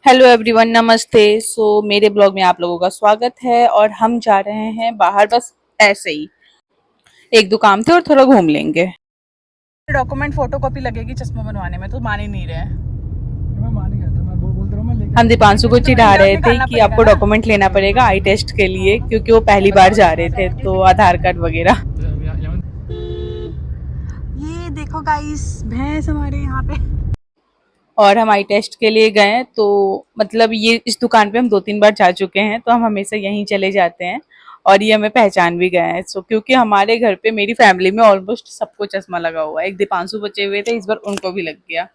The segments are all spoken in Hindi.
हेलो एवरीवन, नमस्ते। मेरे ब्लॉग में आप लोगों का स्वागत है और हम जा रहे हैं बाहर, बस ऐसे ही एक दो काम थे और थोड़ा घूम लेंगे। डॉक्यूमेंट फोटोकॉपी लगेगी चश्मा बनवाने में, तो मान ही नहीं रहे। मैं मान गया था, मैं बोल रहा हूँ, मैं लेके हम आता दीपांशु को हूँ। चिढ़ा रहे थे कि आपको डॉक्यूमेंट लेना पड़ेगा आई टेस्ट के लिए, क्योंकि वो पहली बार जा रहे थे, तो आधार कार्ड वगैरह। ये देखो गाइस, भैंस हमारे यहाँ पे। और हम आई टेस्ट के लिए गए, तो मतलब ये इस दुकान पे हम 2-3 बार जा चुके हैं, तो हम हमेशा यहीं चले जाते हैं और ये हमें पहचान भी गए हैं। क्योंकि हमारे घर पे मेरी फैमिली में ऑलमोस्ट सबको चश्मा लगा हुआ है। एक दीपांशु बचे हुए थे, इस बार उनको भी लग गया।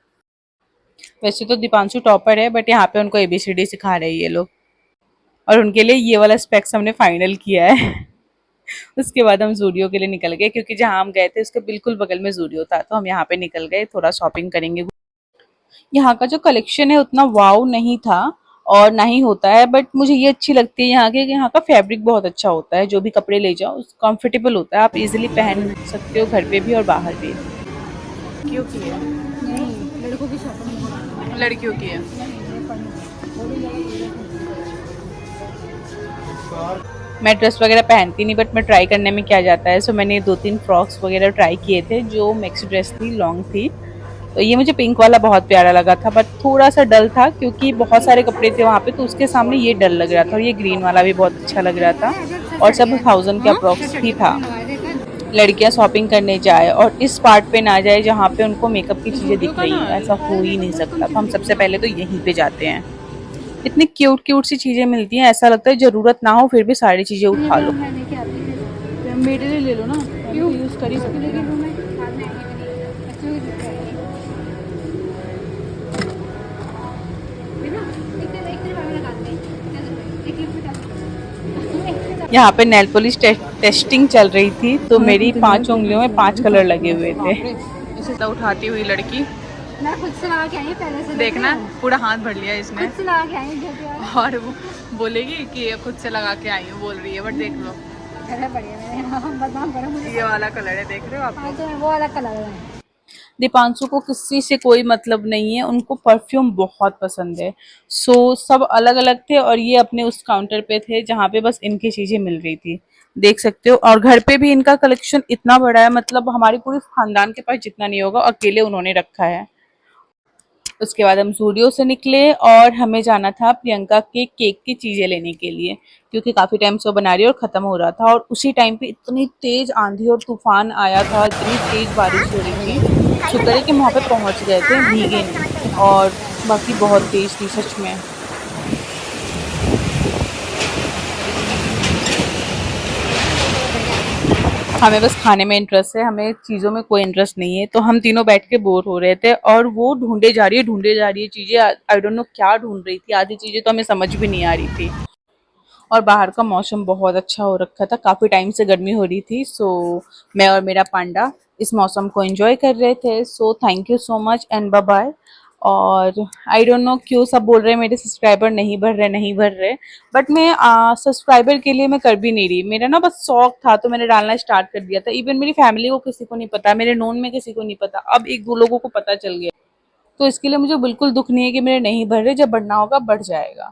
वैसे तो दीपांशु टॉपर है, बट यहाँ पे उनको एबीसीडी सिखा रहे हैं ये लोग, और उनके लिए ये वाला स्पेक्स हमने फाइनल किया है। उसके बाद हम जूडियो के लिए निकल गए, क्योंकि जहाँ हम गए थे उसके बिल्कुल बगल में जूडियो था, तो हम यहाँ पे निकल गए, थोड़ा शॉपिंग करेंगे। यहाँ का जो कलेक्शन है उतना वाव नहीं था और ना ही होता है, बट मुझे ये अच्छी लगती है यहाँ की कि यहाँ का फैब्रिक बहुत अच्छा होता है। जो भी कपड़े ले जाओ कंफर्टेबल होता है, आप इजीली पहन सकते हो घर पे भी और बाहर भी। क्यों की है? नहीं, लड़कों की शॉपिंग। लड़कियों की है। मैं ड्रेस वगैरह पहनती नहीं, बट मैं ट्राई करने में क्या जाता है। मैंने 2-3 फ्रॉक्स वगैरह ट्राई किए थे, जो मिक्स ड्रेस थी, लॉन्ग थी। तो ये मुझे पिंक वाला बहुत प्यारा लगा था, बट थोड़ा सा डल था क्योंकि बहुत सारे कपड़े थे वहाँ पे, तो उसके सामने ये डल लग रहा था। और ये ग्रीन वाला भी बहुत अच्छा लग रहा था और सब 1000 के अप्रोक्स ही था। लड़कियां शॉपिंग करने जाए और इस पार्ट पे ना जाए जहाँ पे उनको मेकअप की चीजें दिख रही हो, ऐसा हो ही नहीं सकता। तो हम सबसे पहले तो यहीं पे जाते हैं। इतनी क्यूट क्यूट सी चीजें मिलती हैं, ऐसा लगता है जरूरत ना हो फिर भी सारी चीजें उठा लो। मेरे लिए ले लो ना, यूज कर ही सकते हैं। यहाँ पे नेल पॉलिश टेस्टिंग चल रही थी, तो मेरी 5 उंगलियों में 5 कलर लगे हुए थे। इसे उठाती हुई लड़की, मैं खुद से लगा के आई पहले से। देखना पूरा हाथ भर लिया इसने। खुद से लगा के आई और वो बोलेगी कि ये खुद से लगा के आई हूँ बोल रही है, बट देख लो बढ़िया मेरे बदनाम करो मुझे। ये वाला कलर है, देख रहे हो आप? हाँ तो वो वाला कलर है। दीपांशु को किसी से कोई मतलब नहीं है, उनको परफ्यूम बहुत पसंद है। सब अलग अलग थे और ये अपने उस काउंटर पे थे जहाँ पे बस इनकी चीजें मिल रही थी, देख सकते हो। और घर पे भी इनका कलेक्शन इतना बड़ा है, मतलब हमारी पूरी खानदान के पास जितना नहीं होगा, अकेले उन्होंने रखा है। उसके बाद हम जूडियो से निकले और हमें जाना था प्रियंका के केक की चीजें लेने के लिए, क्योंकि काफी टाइम से वो बना रही है और खत्म हो रहा था। और उसी टाइम पे इतनी तेज आंधी और तूफान आया था, इतनी तेज बारिश हो रही थी, शुक्र है कि हम वहाँ पे पहुंच गए थे, भीगे नहीं। और बाकी बहुत तेज थी सच में। हमें बस खाने में इंटरेस्ट है, हमें चीज़ों में कोई इंटरेस्ट नहीं है। तो हम तीनों बैठ के बोर हो रहे थे और वो ढूंढे जा रही है चीज़ें। आई डोंट नो क्या ढूंढ रही थी, आधी चीज़ें तो हमें समझ भी नहीं आ रही थी। और बाहर का मौसम बहुत अच्छा हो रखा था, काफ़ी टाइम से गर्मी हो रही थी। मैं और मेरा पांडा इस मौसम को एंजॉय कर रहे थे। Thank you so much and bye bye. और आई डोंट नो क्यों सब बोल रहे हैं मेरे सब्सक्राइबर नहीं भर रहे, बट मैं सब्सक्राइबर के लिए मैं कर भी नहीं रही। मेरा ना बस शौक था, तो मैंने डालना स्टार्ट कर दिया था। इवन मेरी फैमिली को किसी को नहीं पता, मेरे नोन में किसी को नहीं पता, अब 1-2 लोगों को पता चल गया। तो इसके लिए मुझे बिल्कुल दुख नहीं है कि मेरे नहीं भर रहे, जब बढ़ना होगा बढ़ जाएगा।